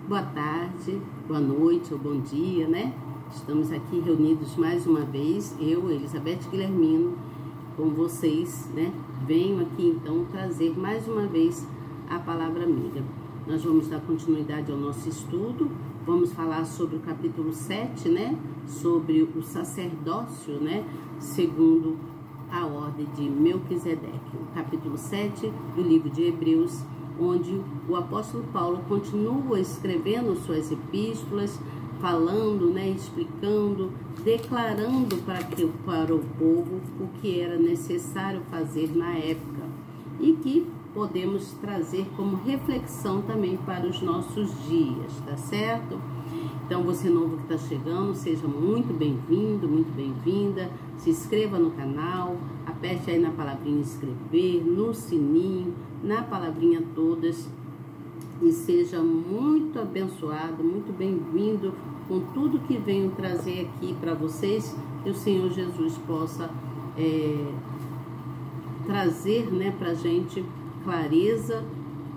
Boa tarde, boa noite ou bom dia, né? Estamos aqui reunidos mais uma vez, eu, Elizabeth Guilhermino, com vocês, né? Venho aqui então trazer mais uma vez a palavra amiga. Nós vamos dar continuidade ao nosso estudo, vamos falar sobre o capítulo 7, né? Sobre o sacerdócio, né? Segundo a ordem de Melquisedeque. O capítulo 7 do livro de Hebreus, onde o apóstolo Paulo continua escrevendo suas epístolas, falando, né, explicando, declarando para o povo o que era necessário fazer na época e que podemos trazer como reflexão também para os nossos dias, tá certo? Então, você novo que está chegando, seja muito bem-vindo, muito bem-vinda. Se inscreva no canal, aperte aí na palavrinha inscrever, no sininho, na palavrinha todas. E seja muito abençoado, muito bem-vindo com tudo que venho trazer aqui para vocês. Que o Senhor Jesus possa trazer, né, para a gente clareza,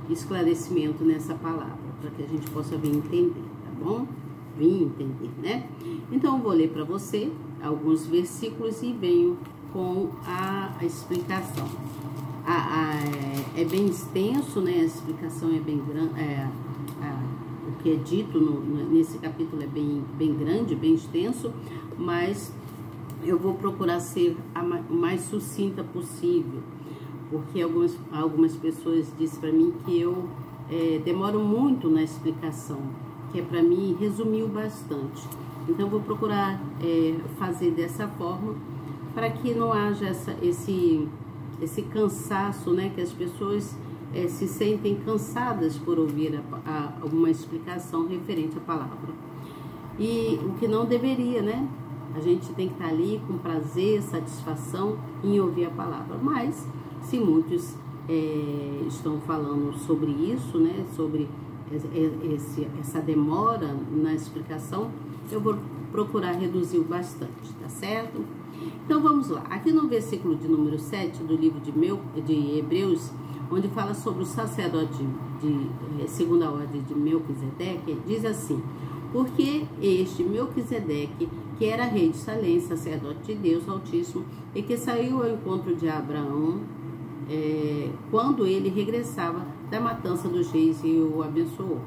esclarecimento nessa palavra, para que a gente possa vir entender, tá bom? Vim entender, né? Então, eu vou ler para você alguns versículos e venho com a explicação. É bem extenso, né? A explicação é bem grande, o que é dito nesse capítulo é bem grande, bem extenso, mas eu vou procurar ser o mais sucinta possível, porque algumas pessoas dizem para mim que eu demoro muito na explicação, que para mim resumiu bastante. Então, vou procurar fazer dessa forma para que não haja esse cansaço, né? Que as pessoas se sentem cansadas por ouvir alguma explicação referente à palavra. E o que não deveria, né? A gente tem que estar ali com prazer, satisfação em ouvir a palavra. Mas, se muitos estão falando sobre isso, né? Sobre essa demora na explicação, eu vou procurar reduzir bastante, tá certo? Então vamos lá, aqui no versículo de número 7 do livro de Hebreus, onde fala sobre o sacerdote segundo a ordem de Melquisedeque, diz assim: porque este Melquisedeque, que era rei de Salém, sacerdote de Deus Altíssimo, e que saiu ao encontro de Abraão, quando ele regressava da matança dos reis, e o abençoou.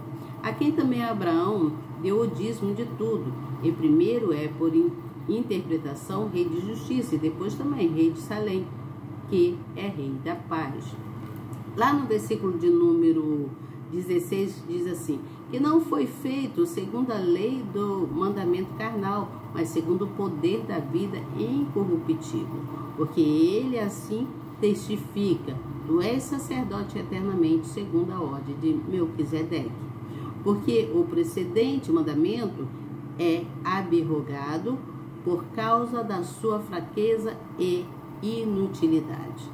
A quem também Abraão deu o dízimo de tudo, e primeiro por interpretação rei de justiça, e depois também rei de Salém, que é rei da paz. Lá no versículo de número 16 diz assim: que não foi feito segundo a lei do mandamento carnal, mas segundo o poder da vida incorruptível, porque ele assim testifica: tu és sacerdote eternamente, segundo a ordem de Melquisedeque. Porque o precedente mandamento é abrogado por causa da sua fraqueza e inutilidade.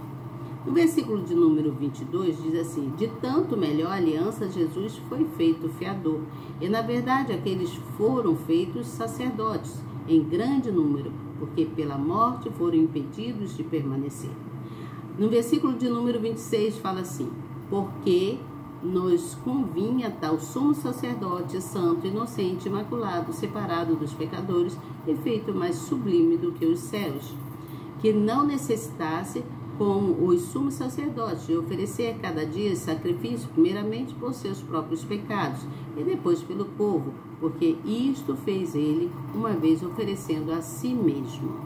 No versículo de número 22 diz assim: de tanto melhor aliança Jesus foi feito fiador, e na verdade aqueles foram feitos sacerdotes em grande número, porque pela morte foram impedidos de permanecer. No versículo de número 26 fala assim: porque nos convinha tal sumo sacerdote, santo, inocente, imaculado, separado dos pecadores, e feito mais sublime do que os céus, que não necessitasse, como os sumos sacerdotes, de oferecer cada dia sacrifício, primeiramente por seus próprios pecados, e depois pelo povo, porque isto fez ele, uma vez oferecendo a si mesmo.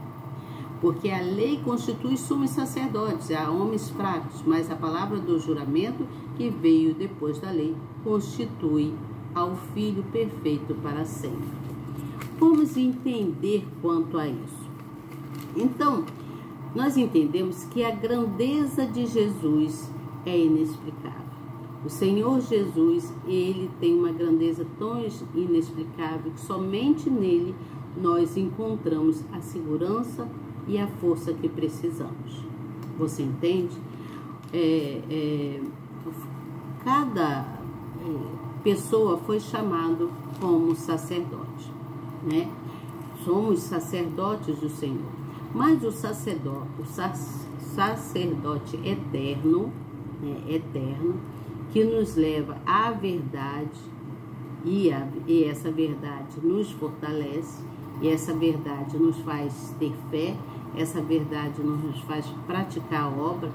Porque a lei constitui sumos sacerdotes a homens fracos, mas a palavra do juramento, que veio depois da lei, constitui ao Filho perfeito para sempre. Vamos entender quanto a isso. Então, nós entendemos que a grandeza de Jesus é inexplicável. O Senhor Jesus, ele tem uma grandeza tão inexplicável que somente nele nós encontramos a segurança e a força que precisamos. Você entende? Cada pessoa foi chamado como sacerdote, né? Somos sacerdotes do Senhor. Mas o sacerdote eterno, eterno, que nos leva à verdade, e essa verdade nos fortalece, e essa verdade nos faz ter fé, essa verdade nos faz praticar a obra,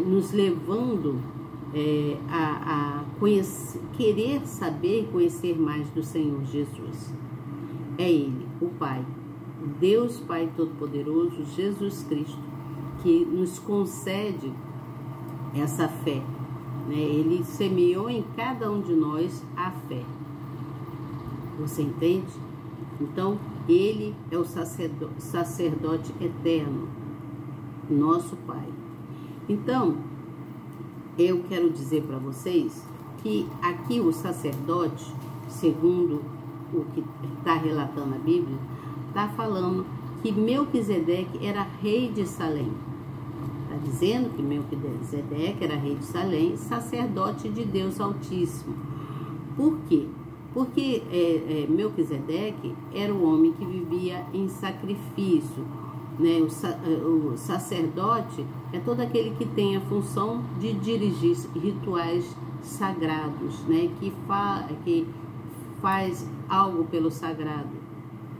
nos levando a conhecer, querer saber e conhecer mais do Senhor Jesus. É Ele, o Pai, o Deus Pai Todo-Poderoso, Jesus Cristo, que nos concede essa fé, né? Ele semeou em cada um de nós a fé. Você entende? Então, Ele é o sacerdote eterno, nosso Pai. Então, eu quero dizer para vocês que aqui o sacerdote, segundo o que está relatando a Bíblia, está falando que Melquisedeque era rei de Salém. Está dizendo que Melquisedeque era rei de Salém, sacerdote de Deus Altíssimo. Por quê? Porque Melquisedeque era o homem que vivia em sacrifício, né? O sacerdote é todo aquele que tem a função de dirigir rituais sagrados, né? Que faz algo pelo sagrado,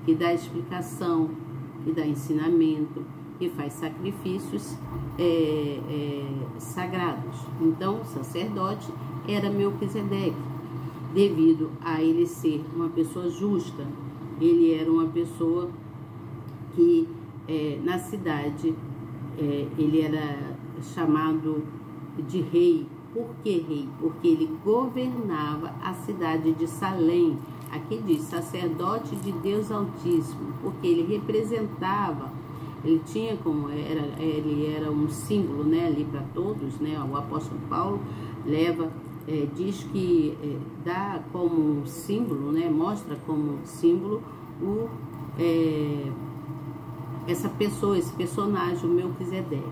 que dá explicação, que dá ensinamento, que faz sacrifícios sagrados. Então, o sacerdote era Melquisedeque, devido a ele ser uma pessoa justa. Ele era uma pessoa que na cidade ele era chamado de rei. Por que rei? Porque ele governava a cidade de Salém. Aqui diz sacerdote de Deus Altíssimo, porque ele representava, ele tinha como ele era um símbolo, né, ali para todos, né? O apóstolo Paulo diz que dá como um símbolo, né, mostra como símbolo essa pessoa, esse personagem, o Melquisedeque.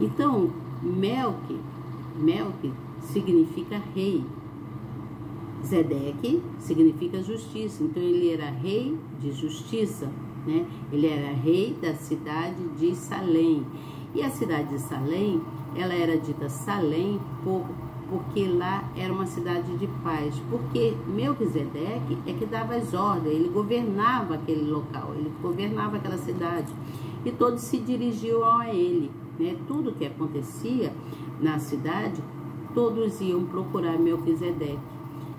Então, Melque significa rei, Zedeque significa justiça. Então, ele era rei de justiça, né? Ele era rei da cidade de Salém. E a cidade de Salém, ela era dita Salém porque lá era uma cidade de paz. Porque Melquisedeque é que dava as ordens, ele governava aquele local, ele governava aquela cidade. E todos se dirigiam a ele, né? Tudo que acontecia na cidade, todos iam procurar Melquisedeque.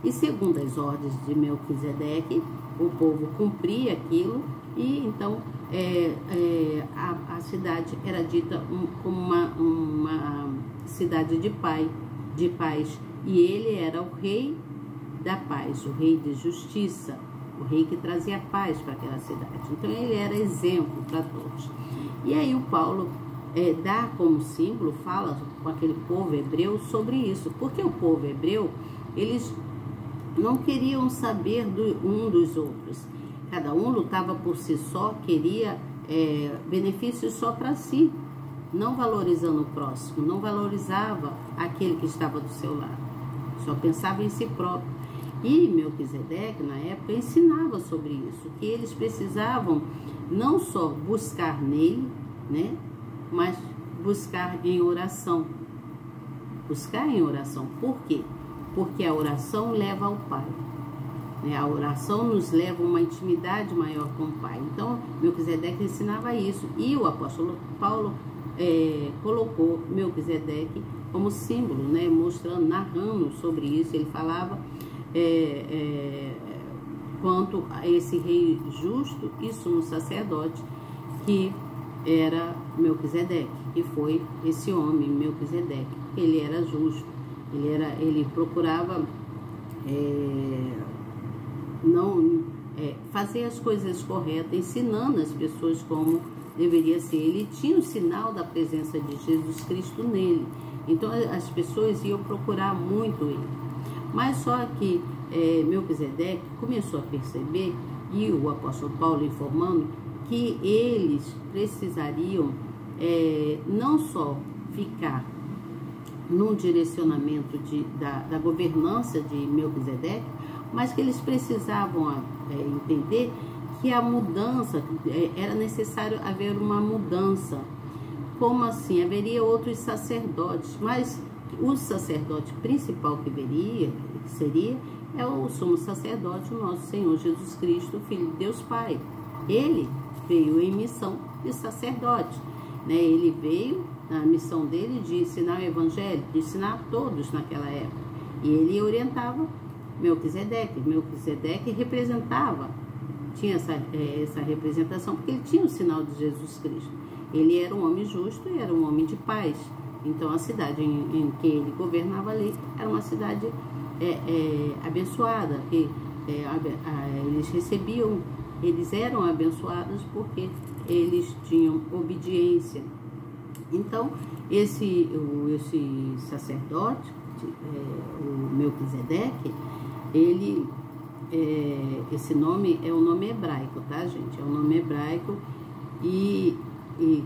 E segundo as ordens de Melquisedeque, o povo cumpria aquilo, e então a cidade era dita como uma cidade de paz. E ele era o rei da paz, o rei de justiça, o rei que trazia paz para aquela cidade. Então ele era exemplo para todos. E aí o Paulo dá como símbolo, fala com aquele povo hebreu sobre isso, porque o povo hebreu, eles não queriam saber um dos outros. Cada um lutava por si só, queria benefícios só para si, não valorizando o próximo, não valorizava aquele que estava do seu lado, só pensava em si próprio. E Melquisedeque, na época, ensinava sobre isso, que eles precisavam não só buscar nele, né, mas buscar em oração. Buscar em oração. Por quê? Porque a oração leva ao Pai. A oração nos leva a uma intimidade maior com o Pai. Então, Melquisedeque ensinava isso. E o apóstolo Paulo colocou Melquisedeque como símbolo, né? Mostrando, narrando sobre isso. Ele falava quanto a esse rei justo e sumo sacerdote que era Melquisedeque, que foi esse homem, Melquisedeque. Ele era justo, ele procurava fazer as coisas corretas, ensinando as pessoas como deveria ser. Ele tinha o sinal da presença de Jesus Cristo nele, então as pessoas iam procurar muito ele. Mas só que Melquisedeque começou a perceber, e o apóstolo Paulo informando, que eles precisariam não só ficar num direcionamento da governança de Melquisedeque, mas que eles precisavam entender que a mudança, era necessário haver uma mudança. Como assim? Haveria outros sacerdotes, mas o sacerdote principal que seria é o sumo sacerdote, o nosso Senhor Jesus Cristo, Filho de Deus Pai. Ele veio em missão de sacerdote, né? Ele veio na missão dele de ensinar o evangelho, de ensinar a todos naquela época. E ele orientava Melquisedeque. Melquisedeque representava, tinha essa representação, porque ele tinha o sinal de Jesus Cristo. Ele era um homem justo e era um homem de paz. Então a cidade em que ele governava ali era uma cidade abençoada. E, eles eram abençoados porque eles tinham obediência. Então, esse sacerdote, o Melquisedeque, esse nome é um nome hebraico, tá, gente? É um nome hebraico e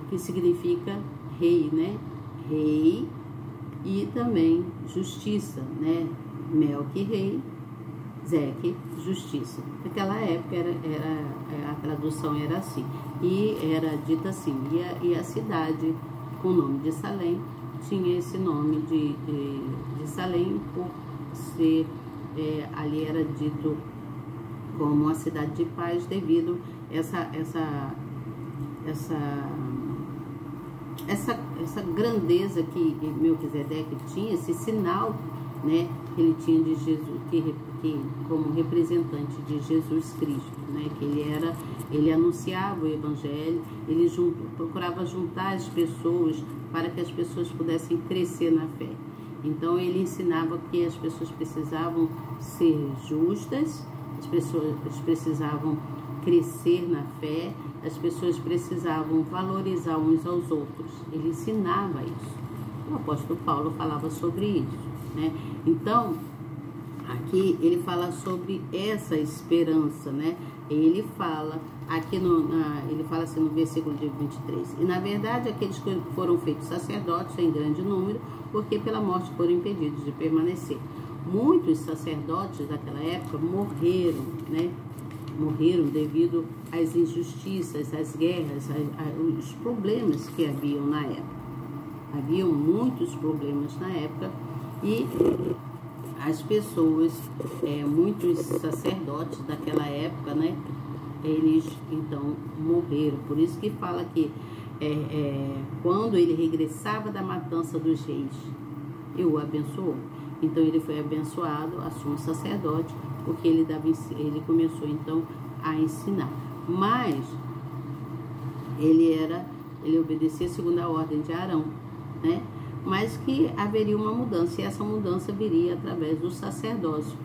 que significa rei, né? Rei e também justiça, né? Melqui, rei, Zeque, justiça. Naquela época a tradução era assim, e era dita assim, e a cidade com o nome de Salém tinha esse nome de Salém por ser, ali era dito como a cidade de paz devido essa grandeza que Melquisedeque tinha, esse sinal, né, que ele tinha de Jesus, que como representante de Jesus Cristo, né, que ele anunciava o evangelho, ele procurava juntar as pessoas para que as pessoas pudessem crescer na fé. Então ele ensinava que as pessoas precisavam ser justas, as pessoas precisavam crescer na fé, as pessoas precisavam valorizar uns aos outros. Ele ensinava isso. O apóstolo Paulo falava sobre isso, né? Então, aqui ele fala sobre essa esperança, né? Ele fala aqui ele fala assim no versículo de 23. E na verdade aqueles que foram feitos sacerdotes em grande número, porque pela morte foram impedidos de permanecer. Muitos sacerdotes daquela época morreram, né? Morreram devido às injustiças, às guerras, os problemas que haviam na época. Haviam muitos problemas na época e as pessoas, muitos sacerdotes daquela época, né? Eles então morreram. Por isso que fala que quando ele regressava da matança dos reis, eu o abençoou. Então ele foi abençoado, a sumo sacerdote, porque ele começou então a ensinar. Mas ele obedecia segundo a ordem de Arão, né? Mas que haveria uma mudança, e essa mudança viria através do sacerdócio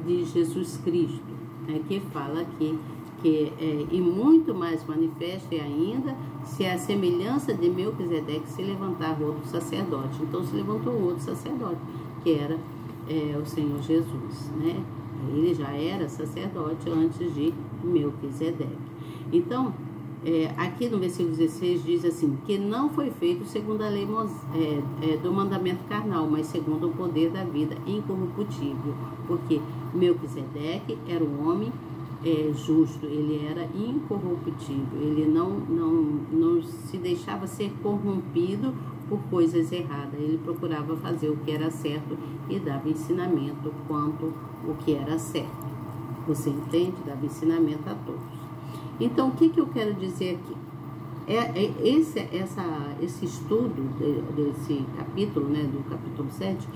de Jesus Cristo, né? Que fala aqui e muito mais manifeste ainda se a semelhança de Melquisedeque se levantar outro sacerdote. Então se levantou outro sacerdote, que era o Senhor Jesus, né? Ele já era sacerdote antes de Melquisedeque. Então, aqui no versículo 16 diz assim, que não foi feito segundo a lei do mandamento carnal, mas segundo o poder da vida incorruptível, porque Melquisedeque era um homem justo, ele era incorruptível, ele não se deixava ser corrompido por coisas erradas, ele procurava fazer o que era certo e dava ensinamento quanto o que era certo. Você entende? Dava ensinamento a todos. Então, o que eu quero dizer aqui? Esse estudo desse capítulo, né, do capítulo 7,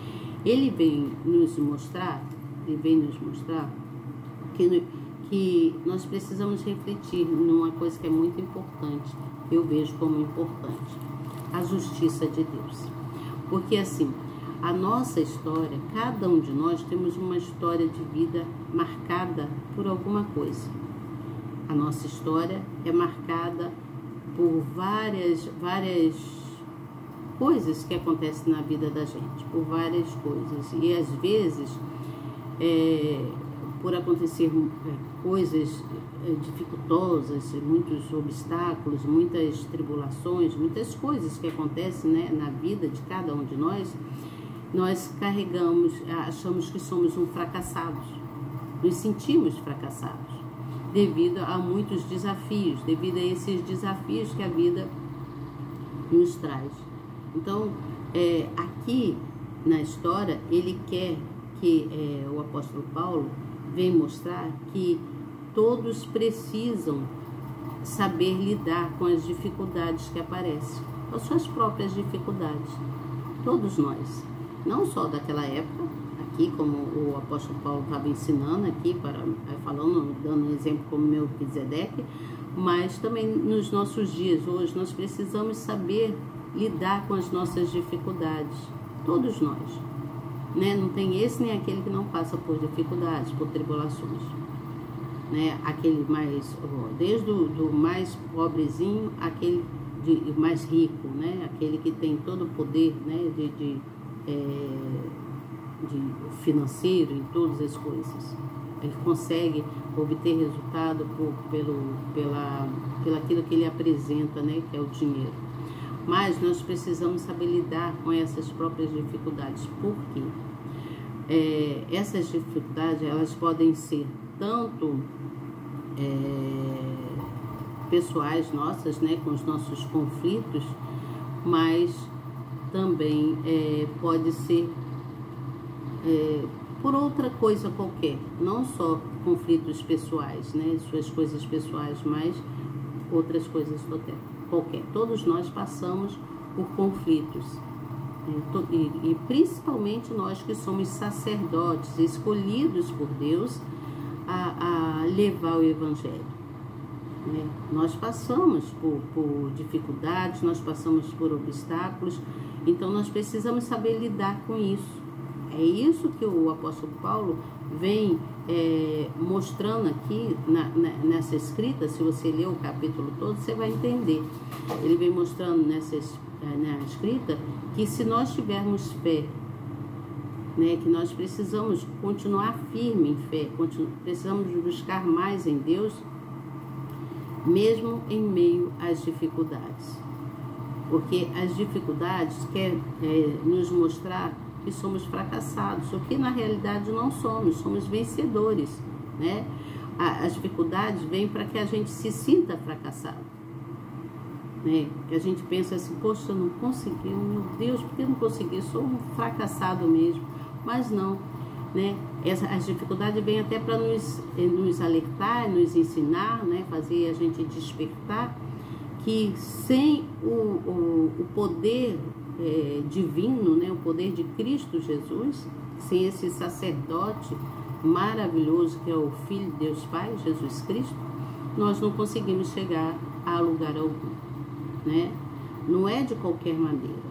ele vem nos mostrar que nós precisamos refletir numa coisa que é muito importante, eu vejo como importante, a justiça de Deus. Porque assim, a nossa história, cada um de nós temos uma história de vida marcada por alguma coisa. A nossa história é marcada por várias coisas que acontecem na vida da gente, por várias coisas. E às vezes, por acontecer coisas dificultosas, muitos obstáculos, muitas tribulações, muitas coisas que acontecem, né, na vida de cada um de nós carregamos, achamos que somos fracassados, nos sentimos fracassados, devido a muitos desafios, devido a esses desafios que a vida nos traz. Então, aqui na história, ele quer que o apóstolo Paulo vem mostrar que todos precisam saber lidar com as dificuldades que aparecem, com as suas próprias dificuldades. Todos nós, não só daquela época, aqui como o apóstolo Paulo estava ensinando aqui, falando, dando um exemplo como Melquisedeque, mas também nos nossos dias hoje nós precisamos saber lidar com as nossas dificuldades, todos nós, né? Não tem esse nem aquele que não passa por dificuldades, por tribulações, né? Aquele mais, desde do mais pobrezinho, aquele mais rico, né? Aquele que tem todo o poder, né? de financeiro em todas as coisas. Ele consegue obter resultado pelo aquilo que ele apresenta, né? Que é o dinheiro. Mas nós precisamos saber lidar com essas próprias dificuldades. Por quê? Essas dificuldades, elas podem ser tanto pessoais nossas, né, com os nossos conflitos, mas também pode ser por outra coisa qualquer, não só conflitos pessoais, né, suas coisas pessoais, mas outras coisas qualquer. Todos nós passamos por conflitos, e principalmente nós que somos sacerdotes, escolhidos por Deus a levar o Evangelho, né? Nós passamos por dificuldades, nós passamos por obstáculos, então nós precisamos saber lidar com isso. É isso que o apóstolo Paulo vem mostrando aqui nessa escrita. Se você ler o capítulo todo, você vai entender. Ele vem mostrando na escrita que se nós tivermos fé, né, que nós precisamos continuar firme em fé, precisamos buscar mais em Deus, mesmo em meio às dificuldades. Porque as dificuldades querem nos mostrar que somos fracassados, o que na realidade não somos vencedores, né? As dificuldades vêm para que a gente se sinta fracassado, né? Que a gente pensa assim, poxa, eu não consegui, meu Deus, por que eu não consegui? Sou um fracassado mesmo. Mas não, né? As dificuldades vêm até para nos alertar, nos ensinar, né? Fazer a gente despertar que sem o poder divino, né? O poder de Cristo Jesus, sem esse sacerdote maravilhoso que é o Filho de Deus Pai, Jesus Cristo, nós não conseguimos chegar a lugar algum, né? Não é de qualquer maneira.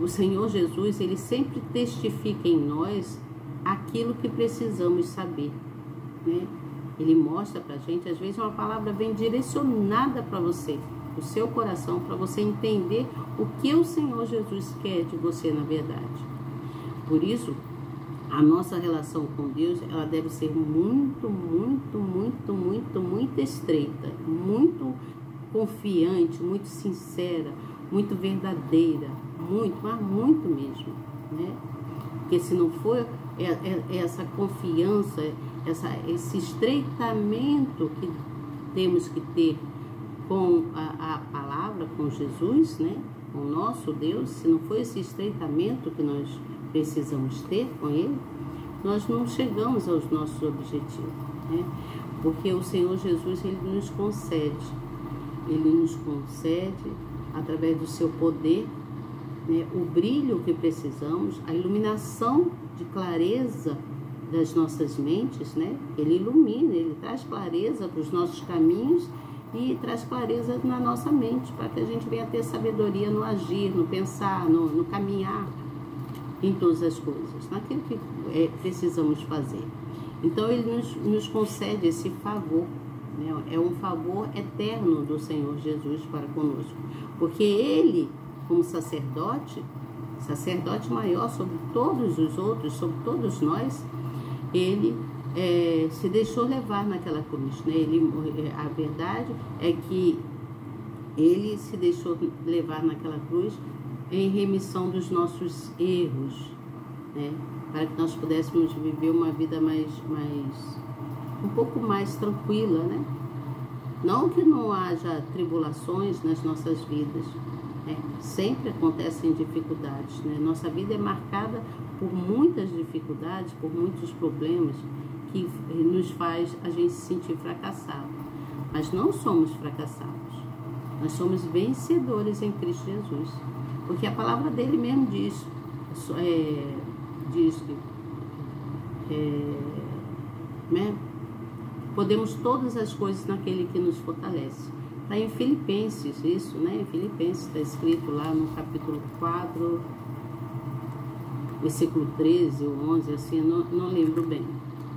O Senhor Jesus, ele sempre testifica em nós aquilo que precisamos saber, né? Ele mostra pra gente, às vezes uma palavra vem direcionada para você, o seu coração, para você entender o que o Senhor Jesus quer de você na verdade. Por isso, a nossa relação com Deus, ela deve ser muito, muito, muito, muito, muito estreita, muito confiante, muito sincera, muito verdadeira, muito, mas muito mesmo, né? Porque se não for essa confiança, esse estreitamento que temos que ter com a palavra, com Jesus, né? Com o nosso Deus, se não for esse estreitamento que nós precisamos ter com Ele, nós não chegamos aos nossos objetivos, né? Porque o Senhor Jesus, Ele nos concede através do seu poder, né, o brilho que precisamos, a iluminação de clareza das nossas mentes, né? Ele ilumina, ele traz clareza para os nossos caminhos e traz clareza na nossa mente, para que a gente venha ter sabedoria no agir, no pensar, no caminhar em todas as coisas, naquilo que precisamos fazer. Então ele nos concede esse favor, né? É um favor eterno do Senhor Jesus para conosco, porque ele, como sacerdote maior sobre todos os outros, sobre todos nós, ele se deixou levar naquela cruz, né? A verdade é que ele se deixou levar naquela cruz em remissão dos nossos erros, né? Para que nós pudéssemos viver uma vida um pouco mais tranquila, né? Não que não haja tribulações nas nossas vidas, Sempre acontecem dificuldades, né? Nossa vida é marcada por muitas dificuldades, por muitos problemas que nos faz a gente se sentir fracassado. Mas não somos fracassados, nós somos vencedores em Cristo Jesus, porque a palavra dele mesmo diz que né? Podemos todas as coisas naquele que nos fortalece. Está em Filipenses isso, né? Em Filipenses está escrito lá no capítulo 4, versículo 13 ou 11, assim, não lembro bem,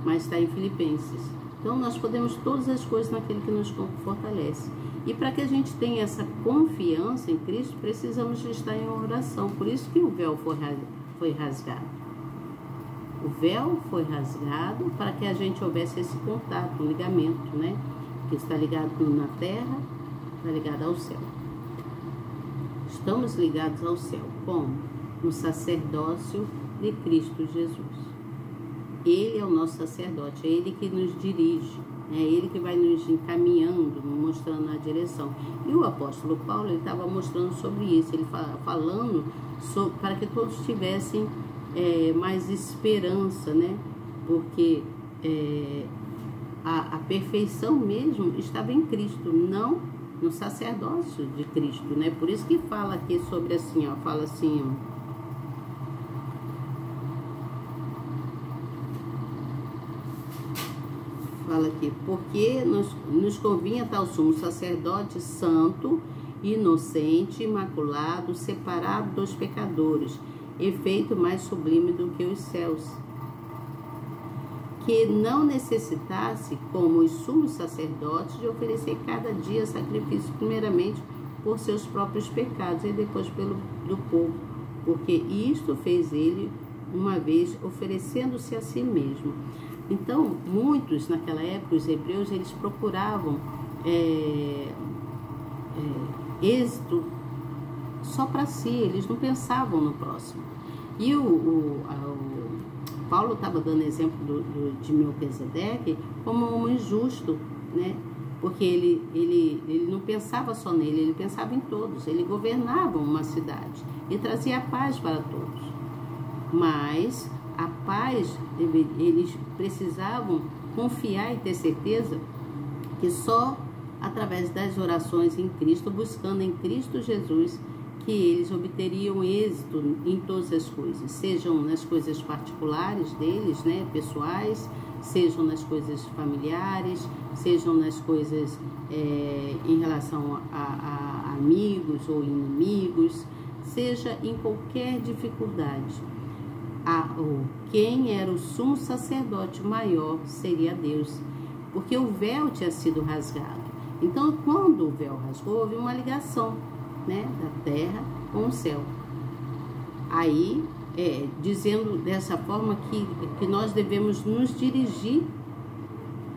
mas está em Filipenses. Então nós podemos todas as coisas naquele que nos fortalece. E para que a gente tenha essa confiança em Cristo, precisamos de estar em oração. Por isso que o véu foi rasgado. O véu foi rasgado para que a gente houvesse esse contato, um ligamento, né? Que está ligado na terra, está ligado ao céu. Estamos ligados ao céu. Como? No sacerdócio de Cristo Jesus. Ele é o nosso sacerdote, é Ele que nos dirige, é Ele que vai nos encaminhando, mostrando a direção. E o apóstolo Paulo, ele estava mostrando sobre isso, ele falando para que todos tivessem mais esperança, né? Porque a perfeição mesmo estava em Cristo, não no sacerdócio de Cristo, né? Por isso que fala aqui sobre assim, ó, fala assim, ó, fala aqui, porque nos convinha tal sumo sacerdote santo, inocente, imaculado, separado dos pecadores, efeito mais sublime do que os céus, que não necessitasse, como os sumos sacerdotes, de oferecer cada dia sacrifício, primeiramente por seus próprios pecados e depois do povo, porque isto fez ele uma vez, oferecendo-se a si mesmo. Então, muitos naquela época, os hebreus, eles procuravam êxito só para si, eles não pensavam no próximo. E o Paulo estava dando exemplo de Melquisedeque como um homem justo, né? Porque ele não pensava só nele, ele pensava em todos, ele governava uma cidade e trazia a paz para todos. Mas a paz, eles precisavam confiar e ter certeza que só através das orações em Cristo, buscando em Cristo Jesus, que eles obteriam êxito em todas as coisas, sejam nas coisas particulares deles, né, pessoais, sejam nas coisas familiares, sejam nas coisas em relação a amigos ou inimigos, seja em qualquer dificuldade. Quem era o sumo sacerdote maior seria Deus, porque o véu tinha sido rasgado. Então, quando o véu rasgou, houve uma ligação, né, da terra com o céu. Aí, dizendo dessa forma que nós devemos nos dirigir,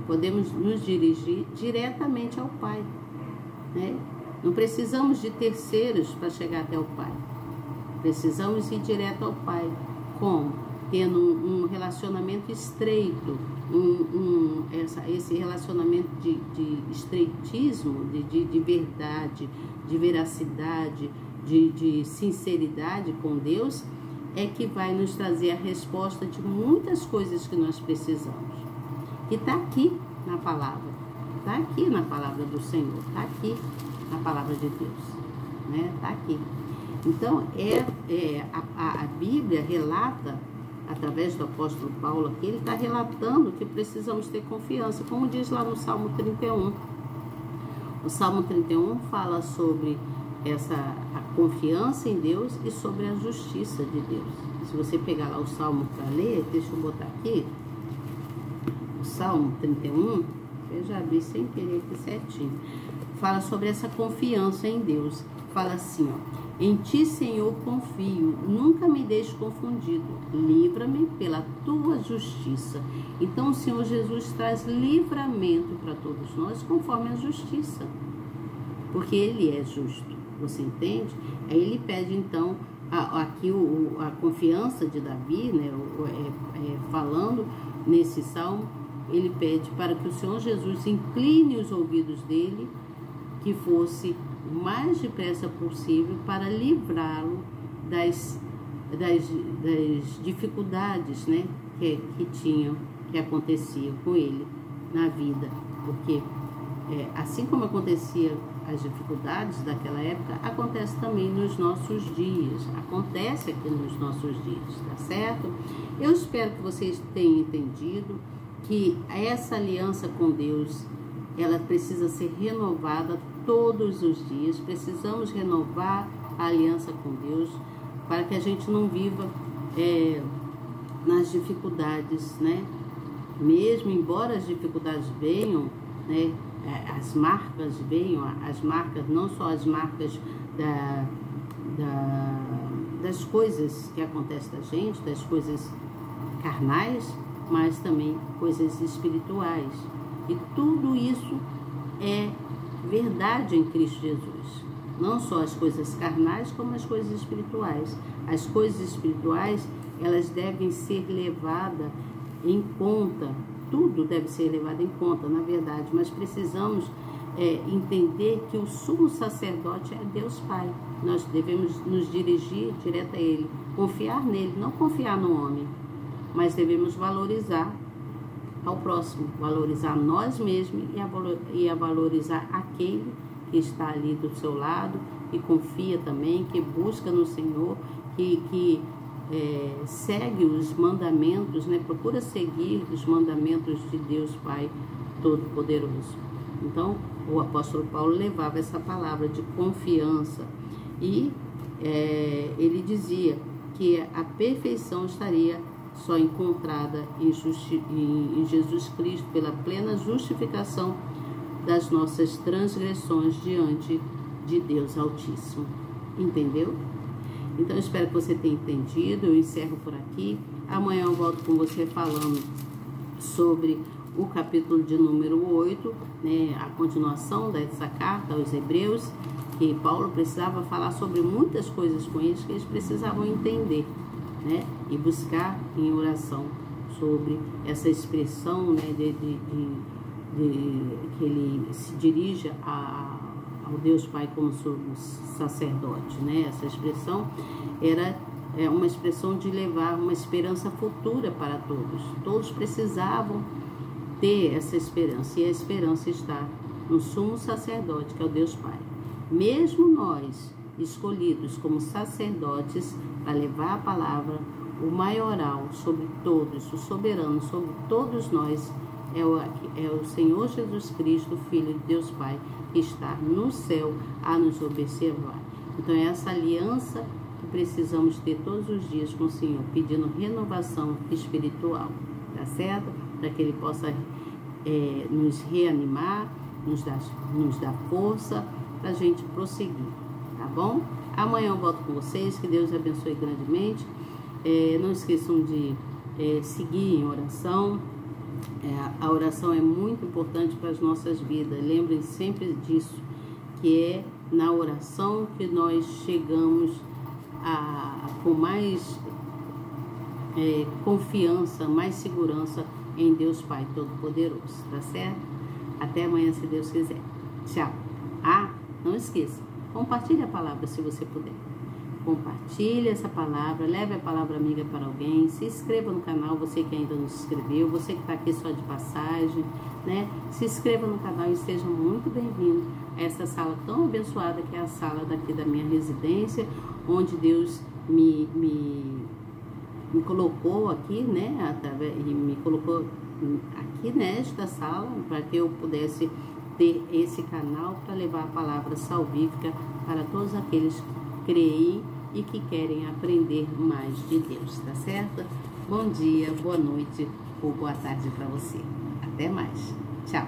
podemos nos dirigir diretamente ao Pai, né? Não precisamos de terceiros para chegar até o Pai. Precisamos ir direto ao Pai. Como? Tendo um relacionamento estreito, esse relacionamento de estreitismo, de verdade, de veracidade, de sinceridade com Deus, é que vai nos trazer a resposta de muitas coisas que nós precisamos. Que está aqui na palavra, está aqui na palavra do Senhor, está aqui na palavra de Deus, né? Está aqui. Então, a Bíblia relata, através do apóstolo Paulo aqui, ele está relatando que precisamos ter confiança, como diz lá no Salmo 31. O Salmo 31 fala sobre a confiança em Deus e sobre a justiça de Deus. Se você pegar lá o Salmo para ler, deixa eu botar aqui, o Salmo 31, eu já abri sem querer aqui certinho, fala sobre essa confiança em Deus. Fala assim, ó: em ti, Senhor, confio, nunca me deixe confundido, livra-me pela tua justiça. Então o Senhor Jesus traz livramento para todos nós conforme a justiça, porque Ele é justo, você entende? Aí ele pede então, aqui a confiança de Davi, né, falando nesse salmo, ele pede para que o Senhor Jesus incline os ouvidos dele, que fosse o mais depressa possível para livrá-lo das dificuldades, né, que aconteciam com ele na vida, porque assim como acontecia as dificuldades daquela época, acontece também nos nossos dias, acontece aqui nos nossos dias, tá certo? Eu espero que vocês tenham entendido que essa aliança com Deus, ela precisa ser renovada todos os dias. Precisamos renovar a aliança com Deus para que a gente não viva nas dificuldades, né? Mesmo embora as dificuldades venham, né? As marcas venham, as marcas, não só as marcas das coisas que acontecem da gente, das coisas carnais, mas também coisas espirituais. E tudo isso é verdade em Cristo Jesus. Não só as coisas carnais, como as coisas espirituais. As coisas espirituais, elas devem ser levadas em conta. Tudo deve ser levado em conta, na verdade. Mas precisamos entender que o sumo sacerdote é Deus Pai. Nós devemos nos dirigir direto a Ele. Confiar nele, não confiar no homem. Mas devemos valorizar ao próximo. Valorizar nós mesmos e a valorizar aquele que está ali do seu lado, que confia também, que busca no Senhor, que segue os mandamentos, né? Procura seguir os mandamentos de Deus Pai Todo-Poderoso. Então, o apóstolo Paulo levava essa palavra de confiança e ele dizia que a perfeição estaria só encontrada em Jesus Cristo pela plena justificação das nossas transgressões diante de Deus Altíssimo. Entendeu? Então, eu espero que você tenha entendido. Eu encerro por aqui. Amanhã eu volto com você falando sobre o capítulo de número 8, né, a continuação dessa carta aos Hebreus, que Paulo precisava falar sobre muitas coisas com eles que eles precisavam entender, né, e buscar em oração sobre essa expressão, né, que ele se dirige ao Deus Pai como sacerdote, né? Essa expressão era uma expressão de levar uma esperança futura para todos. Todos precisavam ter essa esperança, e a esperança está no sumo sacerdote, que é o Deus Pai. Mesmo nós, escolhidos como sacerdotes para levar a palavra, o maioral sobre todos, o soberano sobre todos nós, é o Senhor Jesus Cristo, Filho de Deus Pai, que está no céu a nos observar. Então é essa aliança que precisamos ter todos os dias com o Senhor, pedindo renovação espiritual, tá certo? Para que Ele possa nos reanimar, nos dar força para a gente prosseguir, tá bom? Amanhã eu volto com vocês, que Deus abençoe grandemente. Não esqueçam de seguir em oração. A oração é muito importante para as nossas vidas. Lembrem sempre disso, que é na oração que nós chegamos com mais confiança, mais segurança em Deus Pai Todo-Poderoso, tá certo? Até amanhã, se Deus quiser. Tchau. Não esqueça, compartilhe a palavra se você puder. Compartilhe essa palavra, leve a palavra amiga para alguém, se inscreva no canal, você que ainda não se inscreveu, você que está aqui só de passagem, né? Se inscreva no canal e seja muito bem-vindo a essa sala tão abençoada que é a sala daqui da minha residência, onde Deus me colocou aqui, né? E me colocou aqui nesta sala para que eu pudesse ter esse canal para levar a palavra salvífica para todos aqueles que creem e que querem aprender mais de Deus, tá certo? Bom dia, boa noite ou boa tarde para você. Até mais. Tchau.